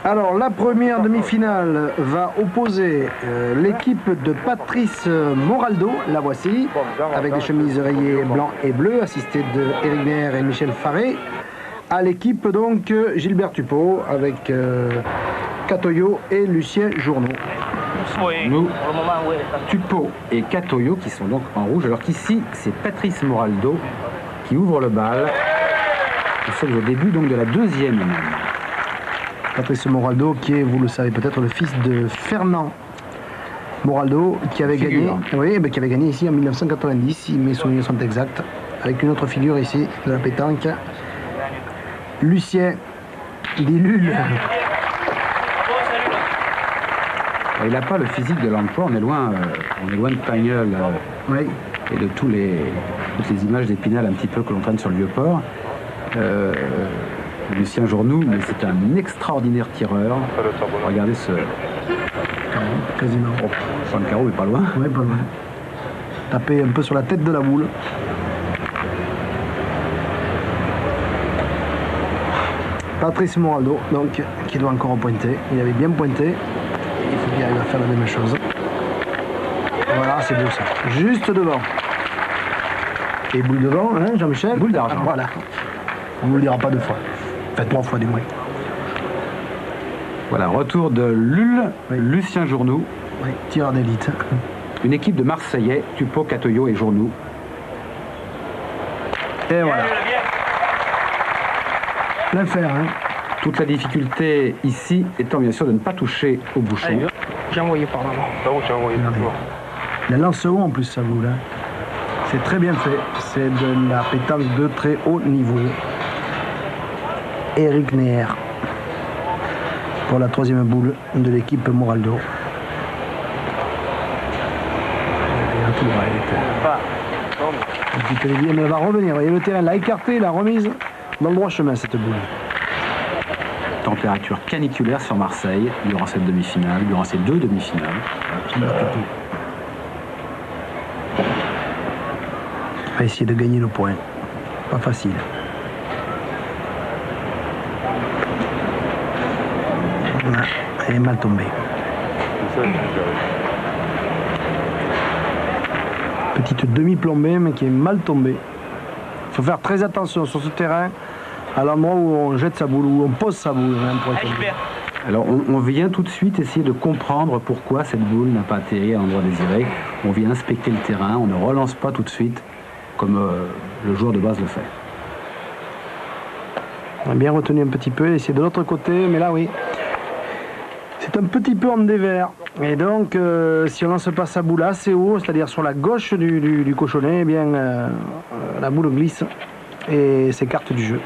Alors, la première demi-finale va opposer l'équipe de Patrice Moraldo, la voici, avec des chemises rayées blanc et bleu, assistée de Eric Neher et Michel Faré, à l'équipe donc Gilbert Tupot, avec Catoyo et Lucien Journeau. Nous, Tupot et Catoyo qui sont donc en rouge, alors qu'ici, c'est Patrice Moraldo qui ouvre le bal. Nous sommes au début donc de la deuxième manche. Patrice Moraldo, qui est, vous le savez peut-être, le fils de Fernand Moraldo, qui avait gagné, qui avait gagné ici en 1990, si mes souvenirs sont exacts, avec une autre figure ici de la pétanque, Lucien Dilul. Il n'a pas le physique de l'emploi, on est loin de Pagnol et de toutes les images d'Épinal un petit peu que l'on traîne sur le Vieux-Port. Lucien Journoux, mais c'est un extraordinaire tireur. Regardez ce... Quasiment. Oh, sur le carreau, mais pas loin. Oui, pas loin. Taper un peu sur la tête de la boule. Patrice Moraldo, donc, qui doit encore pointer. Il avait bien pointé. Il faut qu'il arrive à faire la même chose. Voilà, c'est beau ça. Juste devant. Et boule devant, hein, Jean-Michel? Boule d'argent. Voilà. On ne vous le dira pas deux fois. Faites 3 fois des moins. Voilà, retour de Lul, Lucien Journoux. Oui, tireur d'élite. Une équipe de Marseillais, Tupot, Catoyo et Journoux. Et voilà. Plein fer, hein. Toute la difficulté ici étant bien sûr de ne pas toucher au bouchon. J'ai envoyé par là. La lance haut en plus, ça boule. Hein. C'est très bien fait. C'est de la pétanque de très haut niveau. Eric Neher pour la troisième boule de l'équipe Moraldo. Mais elle va revenir. Et le terrain l'a écarté, l'a remise dans le droit chemin, cette boule. Température caniculaire sur Marseille durant cette demi-finale, durant ces deux demi-finales. On va essayer de gagner le point. Pas facile. Elle est mal tombée. Petite demi-plombée, mais qui est mal tombée. Il faut faire très attention sur ce terrain, à l'endroit où on jette sa boule, où on pose sa boule. Alors on vient tout de suite essayer de comprendre pourquoi cette boule n'a pas atterri à l'endroit désiré. On vient inspecter le terrain, on ne relance pas tout de suite comme le joueur de base le fait. On a bien retenu un petit peu, essayer de l'autre côté, mais là oui. C'est un petit peu en dévers. Et donc, si on lance pas sa boule assez haut, c'est-à-dire sur la gauche du cochonnet, eh bien, la boule glisse et s'écarte du jeu.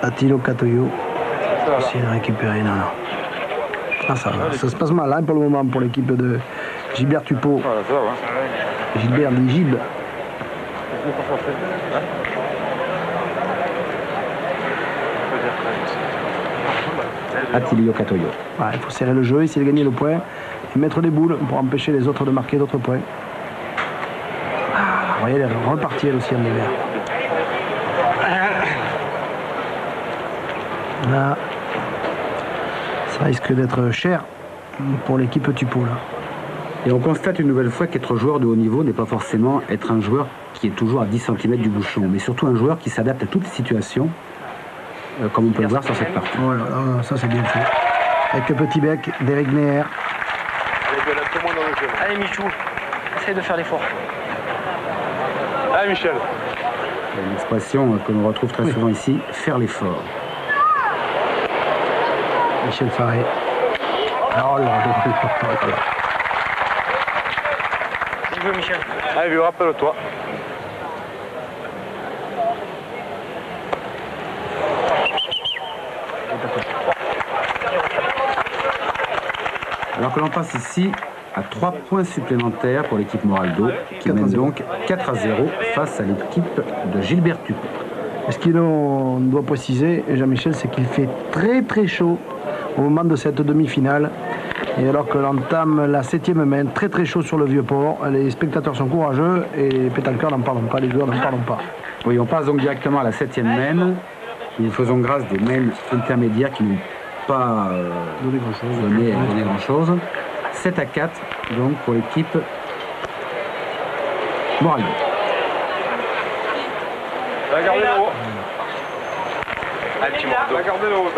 Attilo Catoyo. Essayer de récupérer, non. Ah, ça se passe mal hein, pour le moment pour l'équipe de Gilbert Tupot. Gilbert dit Gilles. Attilio Catoyo. Ouais, il faut serrer le jeu, essayer de gagner le point et mettre des boules pour empêcher les autres de marquer d'autres points. Vous voyez, elle est repartie elle aussi en hiver. Là, ça risque d'être cher pour l'équipe Tupot là. Et on constate une nouvelle fois qu'être joueur de haut niveau n'est pas forcément être un joueur qui est toujours à 10 cm du bouchon, mais surtout un joueur qui s'adapte à toutes les situations, comme on peut le voir sur cette partie. Voilà, ça c'est bien fait. Avec le petit bec d'Eric Neher. Allez Michou, essaye de faire l'effort. Allez Michel. Une expression que l'on retrouve très souvent ici, faire l'effort. Michel Faré. Oh là là. Tu veux Michel? Allez vieux, rappelle-toi. Alors que l'on passe ici à 3 points supplémentaires pour l'équipe Moraldo, qui mène donc 4-0 face à l'équipe de Gilbert Tupot. Ce qu'on doit préciser, Jean-Michel, c'est qu'il fait très très chaud au moment de cette demi-finale. Et alors que l'on entame la 7e main, très très chaud sur le Vieux-Port, les spectateurs sont courageux et les pétanqueurs n'en parlons pas, les joueurs n'en parlons pas. Oui, on passe donc directement à la 7e main. Et faisons grâce des mêmes intermédiaires qui n'ont pas donné grand-chose. 7-4, donc, pour l'équipe Moraldo. Regardez le haut. Regardez le haut,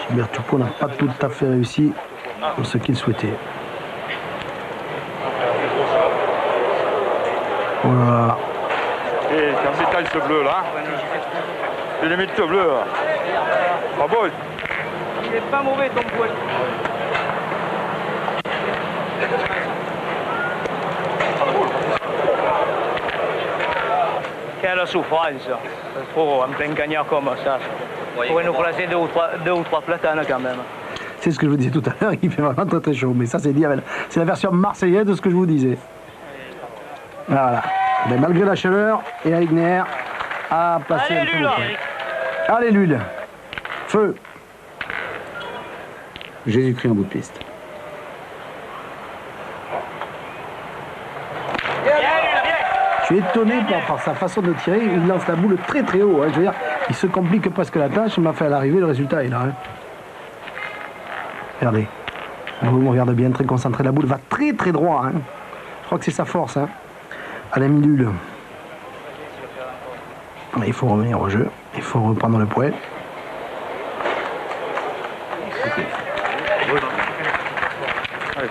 Gilbert Tupou n'a pas tout à fait réussi ce qu'il souhaitait. Voilà. Et c'est un détail ce bleu là. C'est limite ce bleu là. Bravo. Il est pas mauvais ton poids. Quelle souffrance, en plein gagnant comme ça. Il pourrait nous placer deux ou trois platanes quand même. C'est ce que je vous disais tout à l'heure, il fait vraiment très très chaud. Mais ça, c'est la version marseillaise de ce que je vous disais. Voilà. Mais malgré la chaleur, Eric Neher a passé un peu le temps. Allez, Lul. Feu. Jésus-Christ en bout de piste. Je suis étonné par sa façon de tirer. Il lance la boule très très haut. Hein. Je veux dire, il se complique presque la tâche. Il m'a fait à l'arrivée, le résultat est là. Hein. Regardez. On regarde bien, très concentré. La boule va très très droit. Hein. Je crois que c'est sa force. Hein. Alain Milul. Il faut revenir au jeu. Il faut reprendre le poids.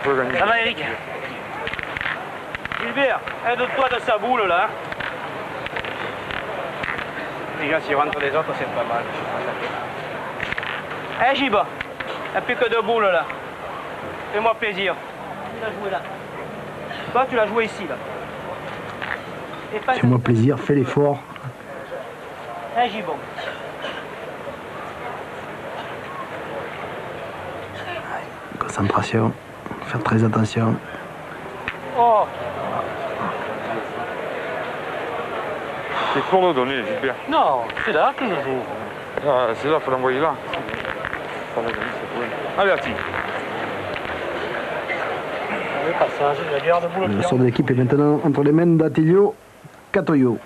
Ça va, Eric? Gilbert, aide-toi de sa boule là. Les gars, s'ils rentrent les autres, c'est pas mal. Eh, Giba, il n'y a plus que deux boules là. Fais-moi plaisir. Tu l'as joué là. Toi, tu l'as joué ici là. Fais-moi plaisir, fais l'effort. Eh, Gibon. Concentration, faire très attention. Oh! C'est pour le donner, Gilbert. Non, c'est là que je joue. Ah, c'est là, il faut l'envoyer là. Allez, Ati. Le passage, la garde boule. Le sort de l'équipe est maintenant entre les mains d'Attilio Catoyo.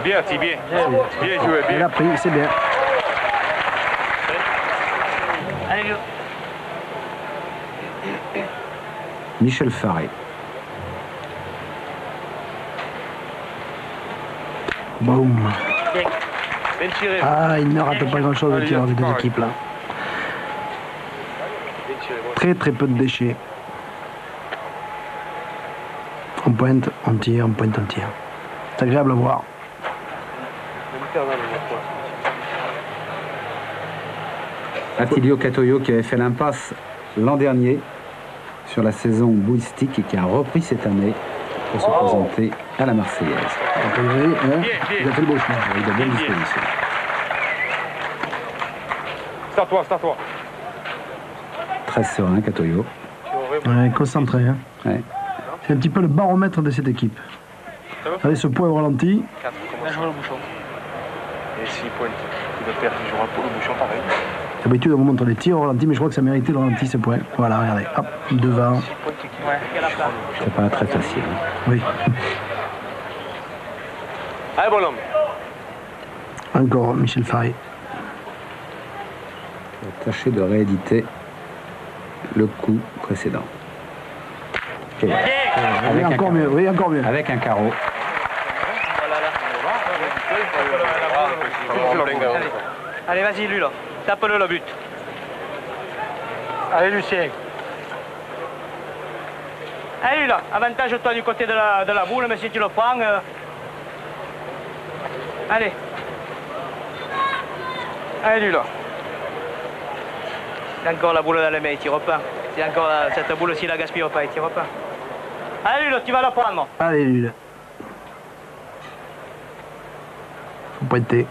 Bien, Ati, bien. Bien joué, Il bien. a pris, c'est bien. Allez, go. Michel Faré. Boum. Bien tiré. Ah, il ne rate pas grand-chose de tir des deux équipes là. Très très peu de déchets. On pointe, on tire, on pointe, on tire. C'est agréable à voir. Attilio Catoyo qui avait fait l'impasse l'an dernier sur la saison boulistique et qui a repris cette année pour se présenter à la Marseillaise. Il a fait le beau chemin. Il a bonne disposition. C'est à toi, c'est à toi. Très serein, Catoyo. Ouais, concentré. Hein. Ouais. C'est un petit peu le baromètre de cette équipe. Regardez ce poids au ralenti. Bien joué le bouchon. Et s'il pointe, il va perdre, il jouera pour le bouchon pareil. D'habitude, on vous montre les tirs au ralenti, mais je crois que ça méritait le ralenti ce point. Voilà, regardez. Hop, devant. Ouais. C'est pas très facile. Hein. Oui. Allez, bonhomme. Encore Michel Faré. Il va tâcher de rééditer le coup précédent. Et voilà. Oui, encore mieux, oui, encore mieux. Avec un carreau. Allez, vas-y, lui là. Tape-le le but. Allez, Lucien. Allez, lui là. Avantage-toi du côté de la boule, mais si tu le prends. Allez. Allez, lui là. Il a encore la boule dans les mains, il tire pas. C'est encore cette boule-ci, la gaspille pas, il tire pas. Allez, lui là, tu vas la prendre. Allez, lui là. Faut pointer.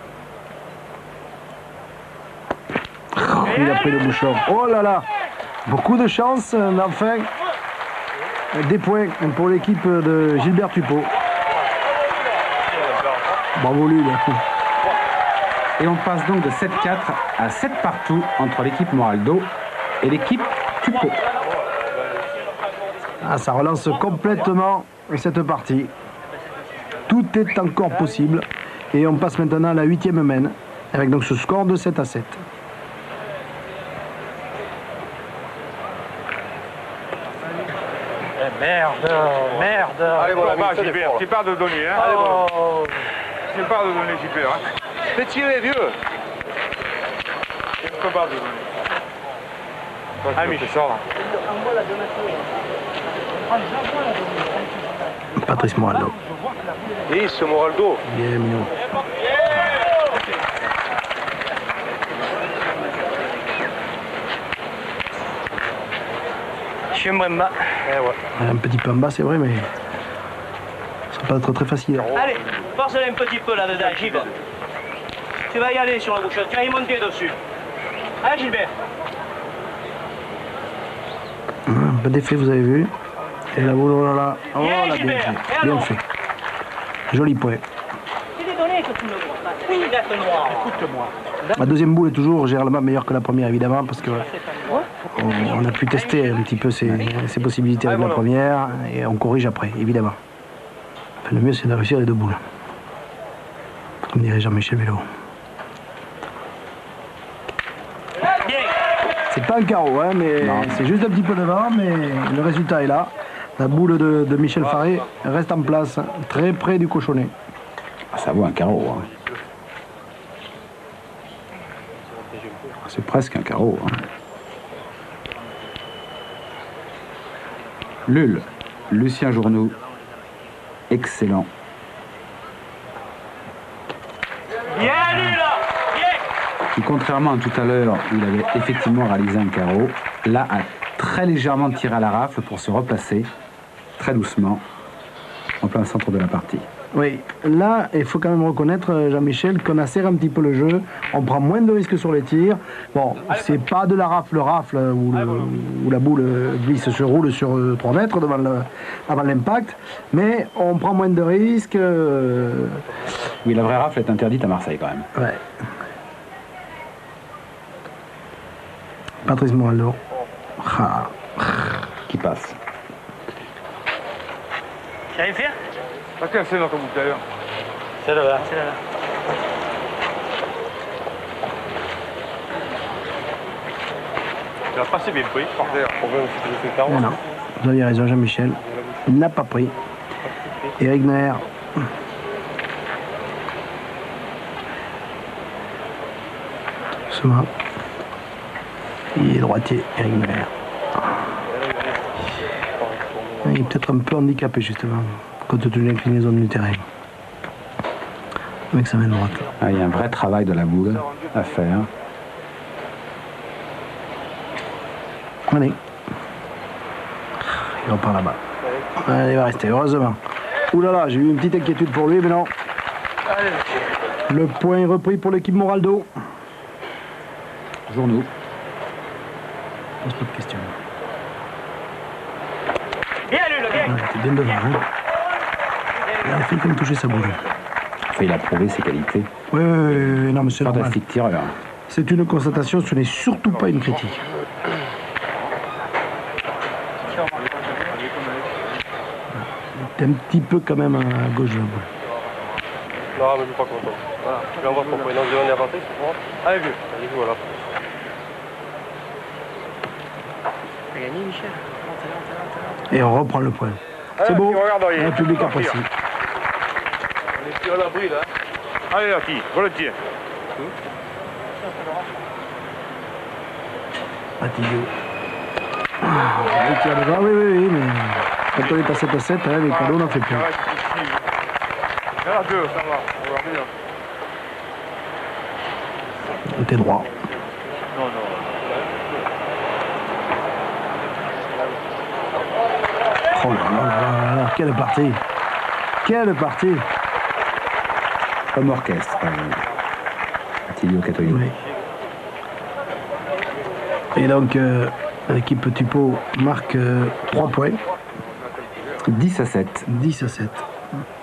Oh, il a pris le bouchon. Oh là là. Beaucoup de chance, enfin. Des points pour l'équipe de Gilbert Tupou. Bravo lui là. Et on passe donc de 7-4 à 7 partout entre l'équipe Moraldo et l'équipe Tupou. Ah, ça relance complètement cette partie. Tout est encore possible. Et on passe maintenant à la 8e main, avec donc ce score de 7-7. Merde. Allez, voilà, Gilbert, tu pars de donner, hein. Allez, voilà. Tu pars de donner, Gilbert, hein. Fais tirer, vieux. Tu peux pas de donner. Ah, mais c'est ça, là. Patrice Moraldo. Et ce Moraldo. Bien mignon. Chumbremba. Un petit peu en bas, c'est vrai, mais ça va pas être très facile. Allez, force-le un petit peu là-dedans, Gilbert. Tu vas y aller sur la gauche, tu vas y monter dessus. Allez, Gilbert. Un peu d'effet, vous avez vu. Et la boule, oh là là. Oh Bien, là, Gilbert. Et bien alors fait. Joli point. C'est des données que tu ne vois pas. Oui, date noire. Écoute-moi. La deuxième boule est toujours généralement meilleure que la première, évidemment, parce que on a pu tester un petit peu ses possibilités avec la première, et on corrige après, évidemment. Enfin, le mieux, c'est de réussir les deux boules. Comme dirait Jean-Michel Vélo. Bien. C'est pas un carreau, hein, mais c'est juste un petit peu devant, mais le résultat est là. La boule de Michel Faré reste en place, très près du cochonnet. Ça vaut un carreau. Hein. C'est presque un carreau. Hein. Lul, Lucien Journoux, excellent. Bien lu là. Bien. Qui, contrairement à tout à l'heure où il avait effectivement réalisé un carreau, là a très légèrement tiré à la rafle pour se replacer très doucement en plein centre de la partie. Oui, là, il faut quand même reconnaître, Jean-Michel, qu'on acère un petit peu le jeu. On prend moins de risques sur les tirs. Bon, c'est pas de la rafle où la boule glisse, se roule sur 3 mètres avant l'impact, mais on prend moins de risques. Oui, la vraie rafle est interdite à Marseille quand même. Ouais. Patrice Moraldo. Ah. Qui passe. J'allais faire. Pas cassé dans ton bouteille. C'est là. C'est là. Tu l'as pas assez bien pris. Par terre. Non, non, vous aviez raison, Jean-Michel. Il n'a pas pris. Eric Nair. Doucement. Il est droitier, Eric Nair. Il est peut-être un peu handicapé, justement, compte tenu de l'inclinaison du terrain. Avec sa main droite. Ah, il y a un vrai travail de la boule à faire. Allez. Il repart là-bas. Allez, il va rester, heureusement. Ouh là là, j'ai eu une petite inquiétude pour lui, mais non. Le point est repris pour l'équipe Moraldo. Journoux. Pose pas de question. Bien lu le bien. T'es bien devant, hein. Il a fait comme toucher sa boule. Enfin, il a prouvé ses qualités. Oui, non, mais c'est normal. Fantastique tireur. C'est une constatation, ce n'est surtout pas une critique. T'es un petit peu quand même à gauche de la boule. Non, mais je suis pas content. Voilà. Je vais en voir pourquoi. Non, je vais en avancer, c'est pour. Allez, vieux. Allez, voilà. T'as gagné, Michel. Et on reprend le point. C'est beau. Le public apprécie. On est plus à l'abri, là. Allez, là, qui volontiers. Atilio. Il tire devant, oui, mais quand on est à 7-7, hein, les cadeaux n'en fait plus. Il y en a deux, ça va. On va revenir. T'es droit. Non. Oh là là, quelle partie. Quelle partie. Comme orchestre. Atilio Catoyo. Oui. Et donc, l'équipe Tupo marque 3 points. 10-7. 10-7.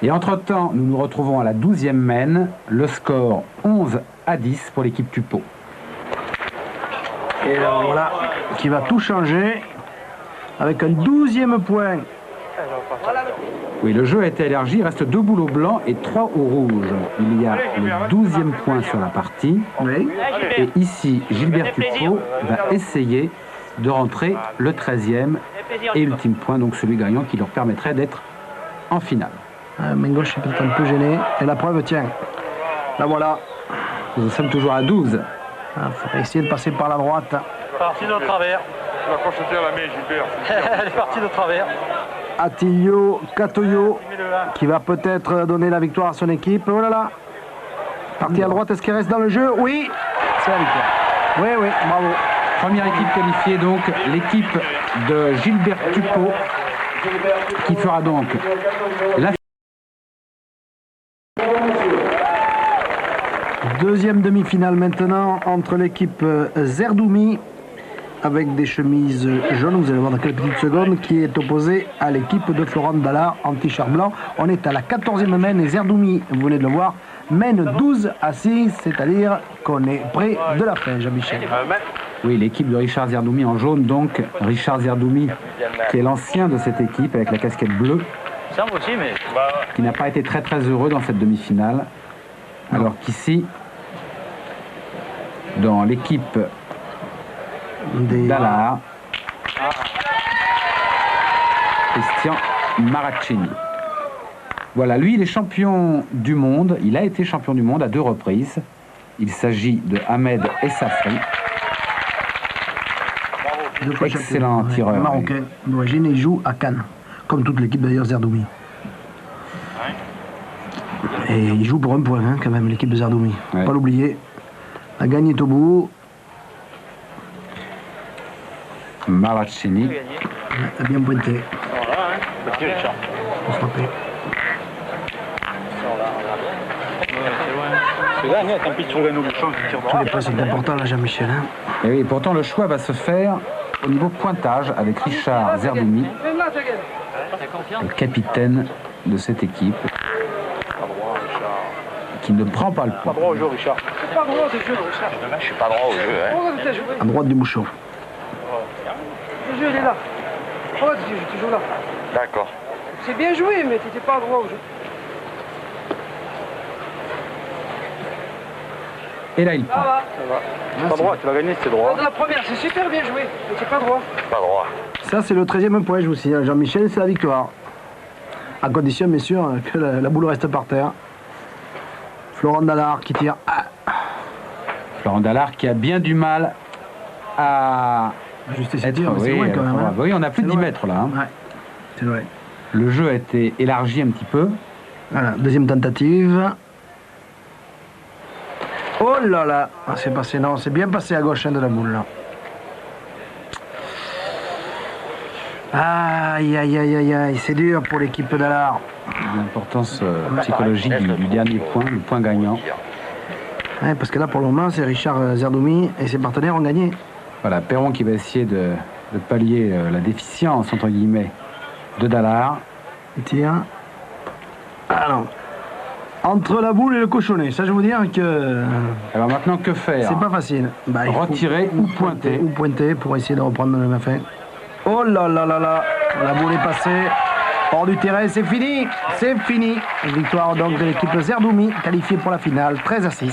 Et entre-temps, nous nous retrouvons à la 12e main. Le score 11-10 pour l'équipe Tupo. Et alors, voilà, qui va tout changer. avec un 12e point. Oui, le jeu a été élargi, il reste 2 boules au blanc et 3 au rouge. Il y a le 12e point sur la partie. Oui. Et ici, Gilbert Tupot va essayer de rentrer le 13e et ultime point, donc celui gagnant qui leur permettrait d'être en finale. Main gauche est peut-être un peu gêné. Et la preuve, tiens, la voilà. Nous sommes toujours à 12. Il faudrait essayer de passer par la droite. Parti de travers. Tu vas crocheter à la main, Gilbert. Elle est partie de travers. Attilio Katoyo qui va peut-être donner la victoire à son équipe. Oh là là. Parti à droite, est-ce qu'il reste dans le jeu? Oui, c'est la victoire. Oui, oui, bravo. Première équipe qualifiée, donc l'équipe de Gilbert Tupot qui fera donc la deuxième demi-finale maintenant entre l'équipe Zerdoumi avec des chemises jaunes, vous allez voir dans quelques petites secondes, qui est opposée à l'équipe de Florent Dallard en t-shirt blanc. On est à la 14e main et Zerdoumi, vous venez de le voir, mène 12-6, c'est-à-dire qu'on est près de la fin, Jean-Michel. Oui, l'équipe de Richard Zerdoumi en jaune, donc Richard Zerdoumi qui est l'ancien de cette équipe avec la casquette bleue, qui n'a pas été très heureux dans cette demi-finale, alors qu'ici, dans l'équipe Dallard, Christian Maraccini. Voilà, lui il est champion du monde, il a été champion du monde à 2 reprises. Il s'agit de Ahmed Essafri. Excellent tireur. Marocain d'origine, il joue à Cannes, comme toute l'équipe d'ailleurs Zerdoumi. Et il joue pour un point hein, quand même, l'équipe de Zerdoumi. Ouais. Pas l'oublier. La gagne est au bout. Maraccini. A bien pointé. On se rappelle. Tous les points sont importants là, Jean-Michel. Hein. Et oui, pourtant le choix va se faire au niveau pointage avec Richard Zerdoumi, le capitaine de cette équipe, qui ne prend pas le point. Pas droit au jeu, Richard. Pas droit au jeu, Richard. Je suis pas droit au jeu. Hein. À droite du bouchon. Le jeu, il est là. Pourquoi tu joues toujours là? D'accord. C'est bien joué, mais tu n'étais pas droit au jeu. Et là il prend. Pas droit, tu vas gagner, c'est droit. La première, c'est super bien joué, mais c'est pas droit. Pas droit. Ça, c'est le 13e point, je vous signale. Jean-Michel, c'est la victoire. À condition, bien sûr, que la boule reste par terre. Florent Dallard qui tire. Ah. Florent Dallard qui a bien du mal à Ajuster ses être... tirs, c'est loin quand même. Hein. Oui, on a plus de C'est 10 loin. mètres là. Hein. Ouais, c'est vrai. Le jeu a été élargi un petit peu. Voilà, deuxième tentative. Oh là là, ah, c'est passé, non, c'est bien passé à gauche hein, de la boule là. Aïe, aïe, aïe, aïe, aïe, c'est dur pour l'équipe Dallard. L'importance psychologique du dernier point, le point gagnant. Ouais, parce que là, pour le moment, c'est Richard Zerdoumi et ses partenaires ont gagné. Voilà, Perron qui va essayer de pallier la déficience, entre guillemets, de Dallard. Il tire. Ah non. Entre la boule et le cochonnet, ça je veux dire que... Alors maintenant, que faire? C'est pas facile. Bah, il faut retirer ou pointer. Ou pointer pour essayer de reprendre la fin. Oh là là là là, la boule est passée. Hors du terrain, c'est fini. C'est fini. Victoire donc de l'équipe Zerdoumi, qualifiée pour la finale, 13-6.